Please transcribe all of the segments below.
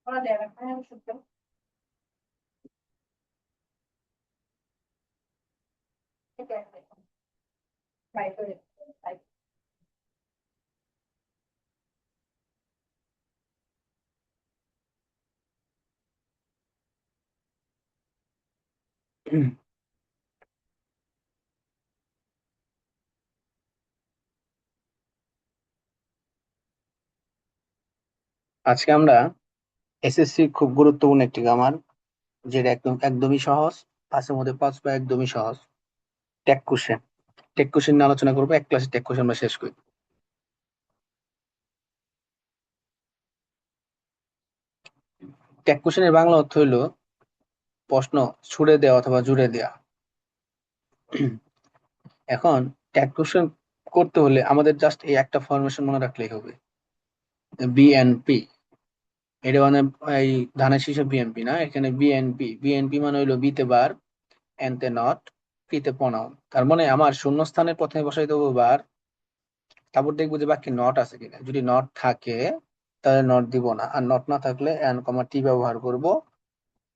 আজকে আমরা এসএসসি খুব গুরুত্বপূর্ণ একটি গ্রামার, যেটা একদমই সহজ। পাঁচের মধ্যে পাঁচ বা একদমই সহজ। Take question. টেক কোশ্চেন নিয়ে আলোচনা করবো, এক ক্লাসে টেক কোশ্চেন আমরা শেষ করি। টেক কোশ্চেনের বাংলা অর্থ হইলো প্রশ্ন ছুড়ে দেওয়া অথবা জুড়ে দেওয়া। এখন টেক কোশ্চেন করতে হলে আমাদের জাস্ট এই একটা ফরমেশন মনে রাখলেই হবে, বিএনপি। এটা মানে এই ধানের শীষে বিএনপি না, এখানে বিএনপি। বিএনপি মানে হইলো বিতে বার, এনতে নট, পিতে প্রনাউন। তার মানে আমার শূন্যস্থানের প্রথমে বসাই দেবো বার, তারপর দেখবো যে বাক্যে নট আছে কিনা। যদি নট থাকে তাহলে নট দিব না, আর নট না থাকলে এন কমা টি ব্যবহার করব।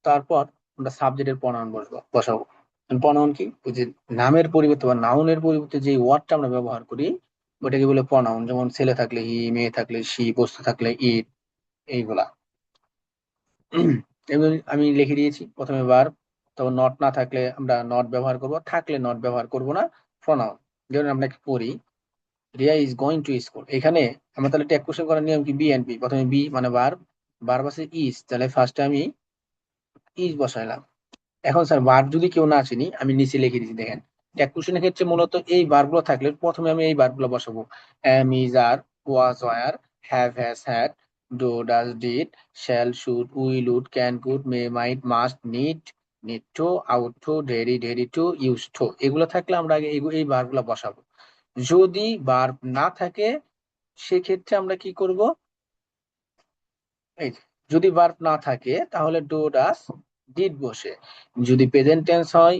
তারপর আমরা সাবজেক্টের প্রনাউন বসাবো। প্রনাউন কি? ওই যে নামের পরিবর্তে বা নাউনের পরিবর্তে যে ওয়ার্ডটা আমরা ব্যবহার করি ওটাকে বলে প্রনাউন। যেমন ছেলে থাকলে হি, মেয়ে থাকলে সি, বস্তু থাকলে ইট, এইগুলা। এবার আমি লিখে দিয়েছি প্রথমে ভার্ব, তো নট না থাকলে আমরা নট ব্যবহার করব, থাকলে নট ব্যবহার করব না, প্রনাউন। যেমন আমরা কি করি, Riya is going to school. এখানে আমরা তাহলে ট্যাগ কোশ্চেন করার নিয়ম কি? বিএনপি, প্রথমে বি মানে ভার্ব, ভার্ব আছে ইজ, তাহলে ফার্স্টে আমি ইজ বসাইলাম। এখন স্যার ভার্ব যদি কেউ না চিনি, আমি নিচে লিখে দিচ্ছি দেখেন। ট্যাগ কোশ্চেনের ক্ষেত্রে মূলত এই ভার্ব গুলো থাকলে প্রথমে আমি এই ভার্ব গুলো বসাবো। Am, is, are, was, were, have, has, had, do, does, did, shall, should, will, would, can, could, may, might, must, need, need to, ought to, dare, dare to, use to, এগুলো থাকলে আমরা আগে এই verb গুলো বসাবো। যদি verb না থাকে সেক্ষেত্রে আমরা কি করব, এই যে, যদি ভার্ব না থাকে তাহলে ডু, ডাস, ডিড বসে। যদি প্রেজেন্ট টেন্স হয়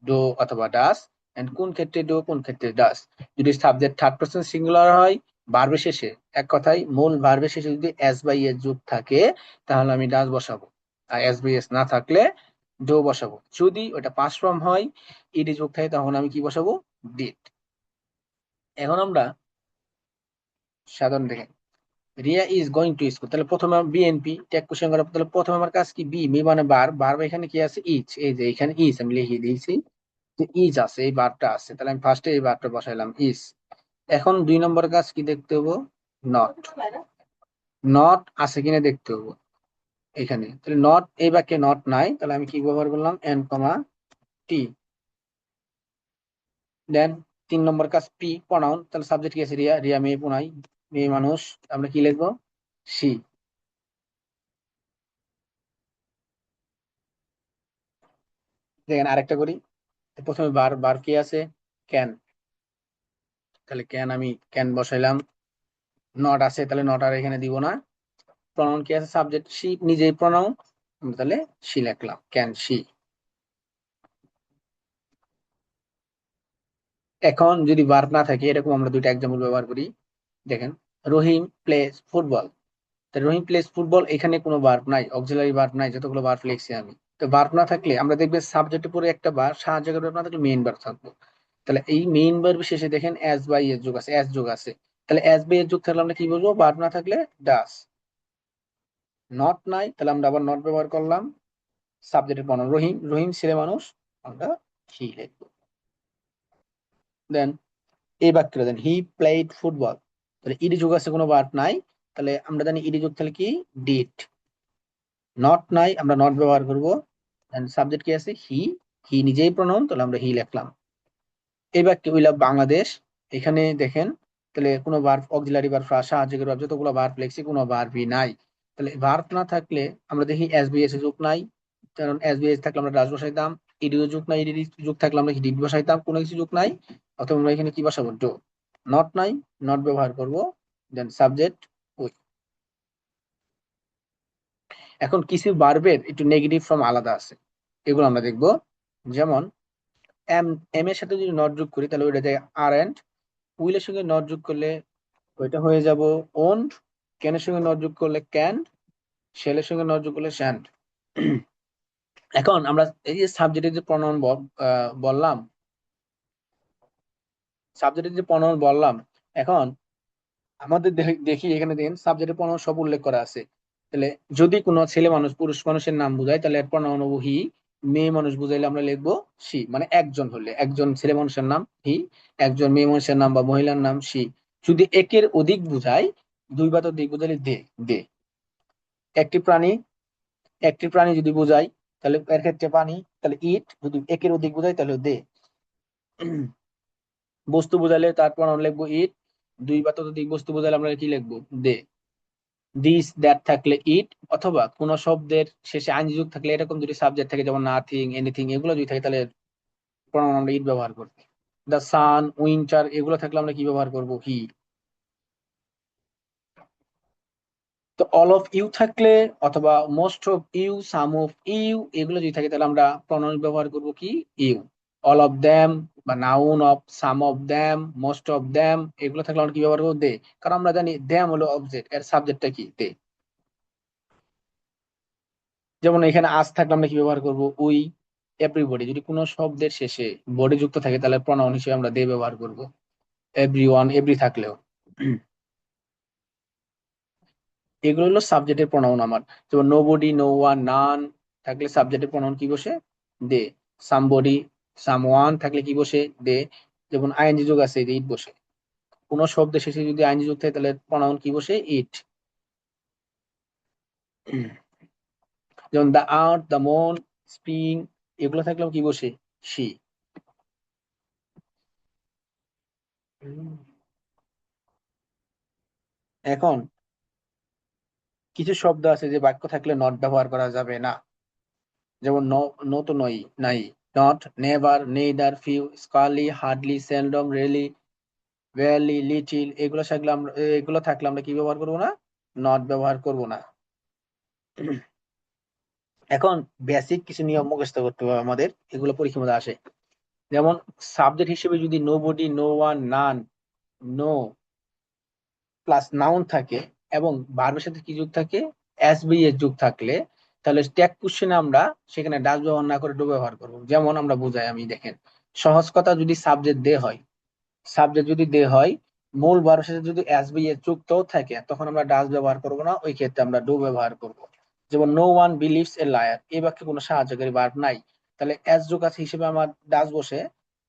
ডু অথবা ডাস, এন্ড কোন ক্ষেত্রে ডু কোন ক্ষেত্রে ডাস। যদি সাবজেক্ট থার্ড পারসন সিঙ্গুলার হয় ভার্বের শেষে, এক কথায় মূল ভার্বের শেষে যদি এস বাই এস যোগ থাকে তাহলে আমি ডাস বসাবো, আর এস বাই এস না থাকলে ডু বসাবো। যদি ওটা পাস্ট ফর্ম হয়, ইডি যোগ থাকে, তখন আমি কি বসাবো? ডিড। এখন আমরা সাধারণ দেখেন, Riya is going to school, তাহলে প্রথমে বিএনপি ট্যাগ কোশ্চেন করার পর তাহলে প্রথমে আমার কাজ কি? বি, বি মানে বার, বার এখানে কি আছে? ইজ। এই যে এখানে ইজ আমি লিখে দিয়েছি যে ইজ আছে, এই বারটা আছে, তাহলে আমি ফার্স্টে এই বারটা বসাইলাম ইজ। এখন দুই নম্বর কাজ কি দেখতে হবো? নট। নট আছে কিনা দেখতে হবো এখানে, তাহলে নট, এই বাক্যে নট নাই, তাহলে আমি কি ব্যবহার করলাম? এন কমা টি। দেন তিন নম্বর কাজ পি, প্রনাউন, তাহলে সাবজেক্ট কি আছে? রিয়া, রিয়া মেয়ে পুনাই, মেয়ে মানুষ, আমরা কি লিখবো? সি। দেখেন আরেকটা করি, প্রথমে বার, বার কি আছে? ক্যান, তাহলে ক্যান আমি ক্যান বসাইলাম। নট আছে, তাহলে নট আর এখানে দিব না। প্রনাউন কি আছে? সাবজেক্ট শি, নিজেই প্রনাউন, তাহলে শি লিখলাম, ক্যান শি। এখন যদি ভার্ব না থাকে, এরকম আমরা দুইটা এক্সাম্পল ব্যবহার করি। দেখেন, রহিম প্লেস ফুটবল। রহিম প্লেস ফুটবল, এখানে কোনো ভার্ব নাই, অক্সিলারি ভার্ব নাই, যতগুলো ভার্ব লিখছি আমি। তো ভার্ব না থাকলে আমরা দেখবে সাবজেক্টের পরে একটা ভার্ব, সাহায্যকারী verb না থাকলে মেইন ভার্ব থাকবো। তাহলে এই মেইন ভার্ব শেষে দেখেন এস বাই এস যোগ আছে, এস যোগ আছে। তাহলে এস বাই এস যোগ থাকলে আমরা কি বলবো? ভার্ব না থাকলে ডাস। নট নাই, তাহলে আমরা আবার নট ব্যবহার করলাম। সাবজেক্টের প্রনাউন রহিম, রহিম ছেলে মানুষ, আমরা হি লিখবো। দেন এই বাক্যটা দেন, হি প্লেড ফুটবল, তাহলে ইডি যোগ আছে, কোনো ভার্ব নাই, তাহলে আমরা জানি ইডি যোগ তাহলে কি? ডিড। নট নাই, আমরা নট ব্যবহার করব। এন্ড সাবজেক্ট কি আছে? হি, হি নিজেই প্রনাউন, তাহলে আমরা হি লিখলাম। এই বাক্যে উই লাভ বাংলাদেশ, এখানে দেখেন, তাহলে কোনো ভার্ব, অক্সিলারি ভার্ব, সাহায্যকারী ভার্ব, যতগুলো ভার্ব লিখছি কোনো ভার্বই নাই। তাহলে ভার্ব না থাকলে আমরা দেখি এস বি এস যোগ নাই, কারণ এস বি এস থাকলে আমরা ডাস বসাইতাম। ইডিও যোগ নাই, ইডি যোগ থাকলে আমরা ডিড বসাইতাম, কোনো কিছু যোগ নাই, অথবা আমরা এখানে কি বসাবো? ডু। নট নাই, নট ব্যবহার করব। Then subject we. এখন কিছু ভার্বের একটু নেগেটিভ ফর্ম আলাদা আছে, এগুলো আমরা দেখবো। যেমন এম, এম এর সাথে যদি নট যোগ করি তাহলে ওইটা যায় আর এন্ড। উইলের সঙ্গে নট যোগ করলে ওইটা হয়ে যাব ওন্ড। ক্যানের সঙ্গে নট যোগ করলে ক্যান। শেলের সঙ্গে নট যোগ করলে শ্যান্ট। এখন আমরা এই যে সাবজেক্টের যে প্রনাউন বললাম, সাবজেক্টের যে প্রনাউন বললাম, এখন আমাদের দেখি এখানে দেখেন সাবজেক্টের প্রনাউন সব উল্লেখ করা আছে। তাহলে যদি কোনো ছেলে মানুষ পুরুষ মানুষের নাম বোঝায় তাহলে এর প্রনাউন হবো হি, মেয়ে মানুষ বুঝাইলে আমরা লিখবো সি। মানে একজন হলে, একজন ছেলে মানুষের নাম হি, একজন মেয়ে মানুষের নাম বা মহিলার নাম সি। যদি একের অধিক বুঝায়, দুই বা ততোধিক বুঝাইলে দে। দে। একটি প্রাণী, একটি প্রাণী যদি বোঝায় তাহলে এর ক্ষেত্রে পানি, তাহলে ইট। যদি একের অধিক বোঝায় তাহলে দে। বস্তু বোঝালে তার প্রনাউন লিখবো ইট, দুই বা ততোধিক বস্তু বোঝালে আমরা কি লিখবো দে। দিস দ্যাট থাকলে ইট, অথবা কোন শব্দের শেষে আইনজি যুগ থাকলে, এরকম যদি সাবজেক্ট থাকে যেমন নাথিং, এনিথিং, এগুলো যদি থাকে তাহলে প্রনাউন আমরা ইট ব্যবহার করব। দ্য সান, উইন্টার, এগুলো থাকলে আমরা কি ব্যবহার করব হি। তো অল অফ ইউ থাকলে, অথবা most of you, some of you, এগুলো যদি থাকে তাহলে আমরা প্রনাউন ব্যবহার করব কি ইউ। অল অফ দ্যাম বা noun of, some of them, most of them, এগুলো থাকলে আমরা কি ব্যবহার করবো দে। কারণ আমরা জানি দ্যাম হলো অবজেক্ট, এর সাবজেক্টটা কি দে। যেমন এখানে আজ থাকলে আমরা কি ব্যবহার করব উই। এভরিবডি, যদি কোনো শব্দের শেষে বডি যুক্ত থাকে তাহলে প্রনাউন হিসেবে আমরা দে ব্যবহার করব। এভরিওয়ান, এভরি থাকলেও। এগুলো হলো সাবজেক্টের প্রনাউন আমার। যেমন নোবডি, নো ওয়ান, নান থাকলে সাবজেক্টের প্রনাউন কি বসে দে। সামবডি, সামওয়ান থাকলে কি বসে দে। যেমন আইএনজি যোগ আছে, ইট বসে। কোনো শব্দের শেষে যদি আইএনজি যোগ থাকে তাহলে প্রনাউন কি বসে ইট। যেমন দা আর্থ, দা মুন, স্প্রিং, এগুলো থাকলেও কি বসে সি। এখন কিছু শব্দ আছে যে বাক্য থাকলে নট ব্যবহার করা যাবে না। যেমন নো তো নই, নাই। Not, never, neither, few, scarcely, hardly, seldom, rarely, very, little, এগুলো থাকলে আমরা কি ব্যবহার করব না, নট ব্যবহার করব না। এখন বেসিক কিছু নিয়ম মুখস্থ করতে হবে আমাদের, এগুলো পরীক্ষার মধ্যে আসে। যেমন সাবজেক্ট হিসেবে যদি নো বডি, নো ওয়ান, নান, নো প্লাস নাউন থাকে, এবং ভার্বের সাথে কি যুগ থাকে, এস বি এর যুগ থাকলে, তাহলে ট্যাগ কোশ্চেনে আমরা সেখানে ডাস ব্যবহার না করে ডু ব্যবহার করব। যেমন আমরা বুঝাই, আমি দেখেন, সহজ কথা, যদি সাবজেক্ট দে হয়, সাবজেক্ট যদি দে হয়, মূল ভার্বের সাথে যদি এস বি এর যুক্তও থাকে, তখন আমরা ডাস ব্যবহার করব না, ওই ক্ষেত্রে আমরা ডু ব্যবহার করব। যেমন no one believes a liar, এই বাক্যে কোনো সাহায্যকারী ভার্ব নাই, তাহলে এস যোগ আছে হিসেবে আমার ডাস বসে।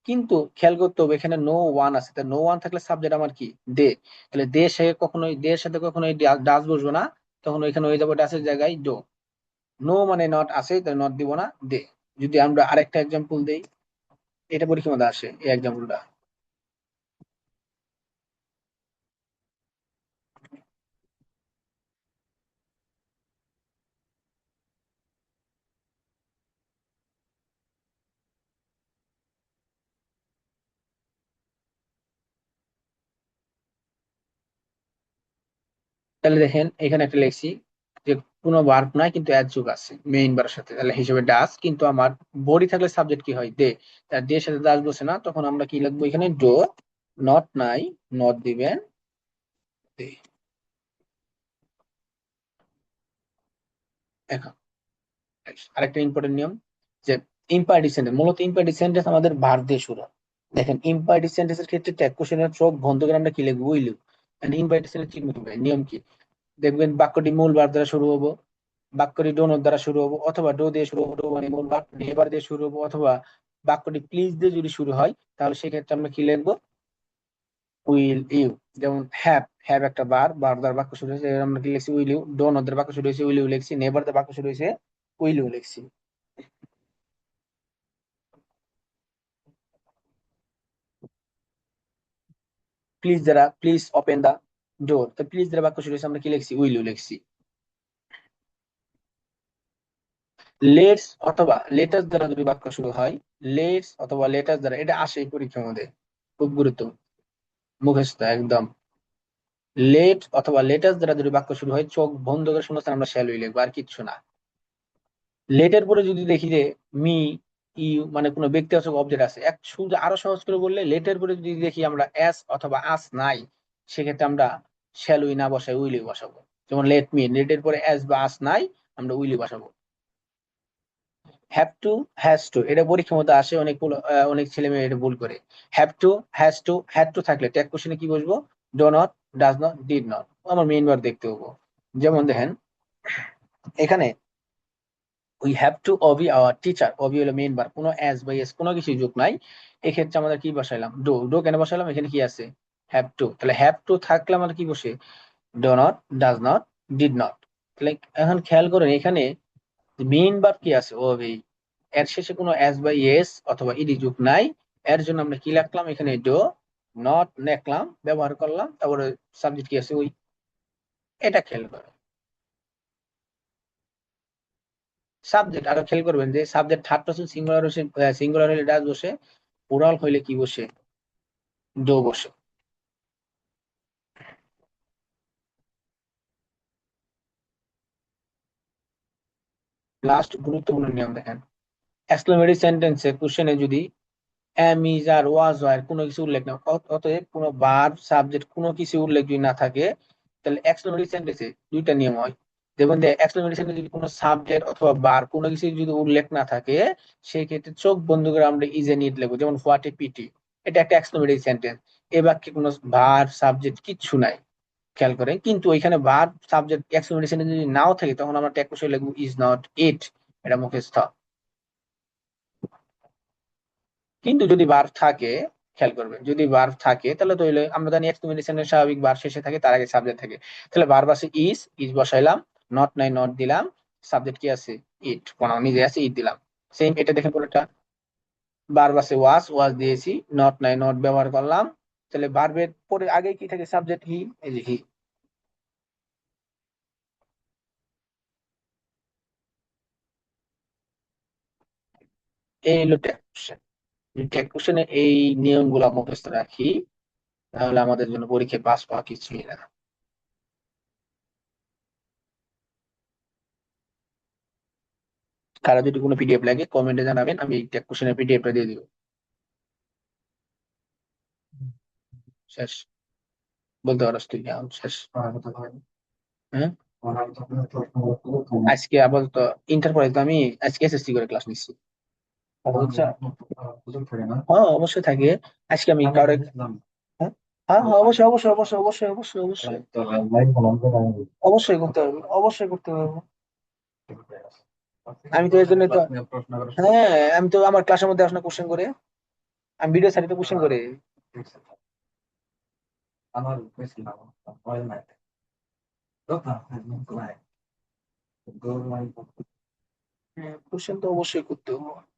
কিন্তু খেয়াল করতে হবে এখানে নো ওয়ান আছে, নো ওয়ান থাকলে সাবজেক্ট আমার কি দে। তাহলে দে সে কখনোই, দের সাথে কখনোই ডাস বসবে না, তখন ওইখানে হয়ে যাবে ডাসের জায়গায় ডো। নো মানে নট আছে, তাহলে নট দিব না, দে। যদি আমরা আরেকটা এক্সাম্পল দেই, এটা পরীক্ষার মধ্যে আসে এই এক্সাম্পলটা। তাহলে দেখেন এখানে একটা লিখছি যে কোনো ভার্ব নাই কিন্তু এস যুগ আছে মেইন ভার্বের সাথে, তাহলে হিসেবে ডাস, কিন্তু আমার বডি থাকলে সাবজেক্ট কি হয় দে। তার দে এর সাথে ডাস বসে না, তখন আমরা কি লিখবো এখানে ডো। নট নাই, নট দিবেন দে। এখন আরেকটা ইম্পর্টেন্ট নিয়ম, যে ইম্পারেটিভ সেন্টেন্স, মূলত ইম্পারেটিভ সেন্টেন্স আমাদের ভার্ব দিয়ে শুরু হয়। দেখেন ইম্পারেটিভ সেন্টেন্সের ক্ষেত্রে ট্যাগ কোশ্চেনের চোখ বন্ধ করে আমরা কি লিখবো উইল। ইম্পারেটিভ সেন্টেন্স ঠিক মতো নিয়ম কি, দেখবেন বাক্যটি মূল ভার্ব দ্বারা শুরু হবো, বাক্যটি ডোনর দ্বারা শুরু হবো, অথবা ডো দিয়ে শুরু হবো, ডো মানে মূল ভার্ব, নেভার দিয়ে শুরু হবো, অথবা বাক্যটি প্লিজ দিয়ে যদি শুরু হয়, তাহলে সেক্ষেত্রে আমরা কি লিখবো উইল ইউ। যেমন হ্যাভ, হ্যাভ একটা বার দ্বারা বাক্য শুরু হয়েছে, আমরা কি লিখছি উইল ইউ। ডোন ওদের বাক্য শুরু হয়েছে উইল ইউ লিখছি, নেভার দ্বারা বাক্য শুরু হয়েছে উইল ইউ লিখছি। প্লিজ দ্বারা, প্লিজ ওপেন দা ডোর, তো প্লিজ দ্বারা বাক্য শুরু হয়েছে, আমরা কি লিখছি উইল ইউ লিখছি। লেটস অথবা লেটার্স দ্বারা যদি বাক্য শুরু হয়, লেটস অথবা লেটার্স দ্বারা, এটা আসে পরীক্ষার মধ্যে, খুব গুরুত্ব, মুখস্থ একদম। লেট অথবা লেটার্স দ্বারা যদি বাক্য শুরু হয়, চোখ বন্ধ করে শূন্যস্থানে আমরা শ্যাল উই লিখবো, আর কিচ্ছু না। লেটের পরে যদি দেখি যে মি, ইউ, মানে কোনো ব্যক্তিবাচক অবজেক্ট আছে, এক সোজা আরো সহজ করে বললে, লেটের পরে যদি দেখি আমরা এস অথবা আস নাই, সেক্ষেত্রে আমরা শ্যাল উই না বসাই উইল ইউ বসাবো। যেমন লেট মি, লেট এর পরে এস বা আস নাই, আমরা উইলি বসাবো। হ্যাভ টু, হ্যাজ টু, এটা পরীক্ষার মধ্যে আসে, অনেক ছেলে মেয়ে এটা ভুল করে। Have to, has to, had to থাকলে ট্যাগ কোশ্চেনে কি বসবো? Do not, does not, did not. আমার মেইন বার দেখতে হবো। যেমন দেখেন এখানে we have to obey our teacher, obey হলো মেইন বার, কোনো অ্যাজ বা এস কোনো কিছু যোগ নাই। এক্ষেত্রে আমাদের কি বসাইলাম? ডো। ডো কেন বসাইলাম? এখানে কি আছে? Have to. তাহলে হ্যাভ টু থাকলে আমাদের কি বসে? Do not, does not, did not. তাহলে এখন খেয়াল করেন এখানে মেইন ভার্ব কি আছে? ওবি। এর শেষে কোনো এস বা ইয়েস অথবা ইডি যোগ নাই। এর জন্য আমরা কি লিখলাম? এখানে ডো নট লিখলাম, ব্যবহার করলাম, তারপরে সাবজেক্ট কি আছে? ওই। এটা খেয়াল করেন। সাবজেক্ট আরো খেয়াল করবেন যে সাবজেক্ট থার্ড পারসন সিঙ্গুলার বসে, সিঙ্গুলার হলে ডাজ বসে, প্লুরাল হইলে কি বসে? ডো বসে। লাস্ট গুরুত্বপূর্ণ নিয়ম দেখেন, এক্সক্লেমেটরি সেন্টেন্সে কোশ্চেনে যদি এম ইজ আর ওয়াজ হয় কোনো কিছু উল্লেখ না, অতএব কোনো ভার্ব সাবজেক্ট কোনো কিছু উল্লেখ যদি না থাকে, তাহলে এক্সক্লেমেটরি সেন্টেন্সে দুইটা নিয়ম হয়। যেমন এক্সক্লেমেটরি সেন্টেন্সে যদি কোনো সাবজেক্ট অথবা ভার্ব কোনো কিছু যদি উল্লেখ না থাকে, সেই ক্ষেত্রে চোখ বন্ধ করে আমরা ইজ এ নিড লিখবো। যেমন হোয়াট এ পিটি, এটা একটা এক্সক্লেমেটরি সেন্টেন্স। এ বাক্যে কোনো ভার্ব সাবজেক্ট কিচ্ছু নাই, খেয়াল করেন। কিন্তু এখানে ভার্ব সাবজেক্ট এক্সক্লেমেটরি সেন্টেন্স যদি নাও থাকে, তখন আমরা ট্যাগ কোষে লিখবো ইজ নট ইট। এটা মুখস্থ। কিন্তু যদি ভার্ব থাকে, খেয়াল করবেন, যদি ভার্ব থাকে তাহলে তো হইলে আমরা জানি এক্সক্লেমেশনের স্বাভাবিক ভার্ব শেষে থাকে, তার আগে সাবজেক্ট থাকে। তাহলে ভার্ব আছে ইজ, ইজ বসাইলাম, নট নাই নট দিলাম, সাবজেক্ট কি আছে? ইট, প্রনাউন নিজে আছে, ইট দিলাম। সেম এটা দেখেন পরেরটা, ভার্ব আছে ওয়াজ, ওয়াজ দিয়েছি, নট নাই নট ব্যবহার করলাম। তাহলে ভার্বের পরে আগে কি থাকে? সাবজেক্ট হি, এই যে হি। এই হলো ট্যাগ কোশ্চেন। ট্যাগ কোশ্চেনে এই নিয়মগুলো মুখস্থ রাখি, তাহলে আমাদের জন্য পরীক্ষায় পাস পাওয়া কিছুই না। কারো যদি কোনো পিডিএফ লাগে কমেন্টে জানাবেন, আমি এই ট্যাগ কোশ্চেনের পিডিএফটা দিয়ে দিব। শেষ। বলতে পারস তুই? শেষ। হ্যাঁ, আজকে আপাতত ইন্টার পরে তো আমি আজকে এসএসসি করে ক্লাস নিচ্ছি, বুঝছো? হ্যাঁ অবশ্যই থাকে। আজকে আমি কারো, হ্যাঁ হ্যাঁ হ্যাঁ, অবশ্যই অবশ্যই অবশ্যই অবশ্যই অবশ্যই অবশ্যই অবশ্যই করতে পারবো, অবশ্যই করতে পারবো। আমি তো এর জন্য তো, হ্যাঁ আমি তো আমার ক্লাসের মধ্যে আসলে কোশ্চেন করে, আমি ভিডিও সাইটে কোশ্চেন করে। কোশ্চেন তো অবশ্যই করতে হবে।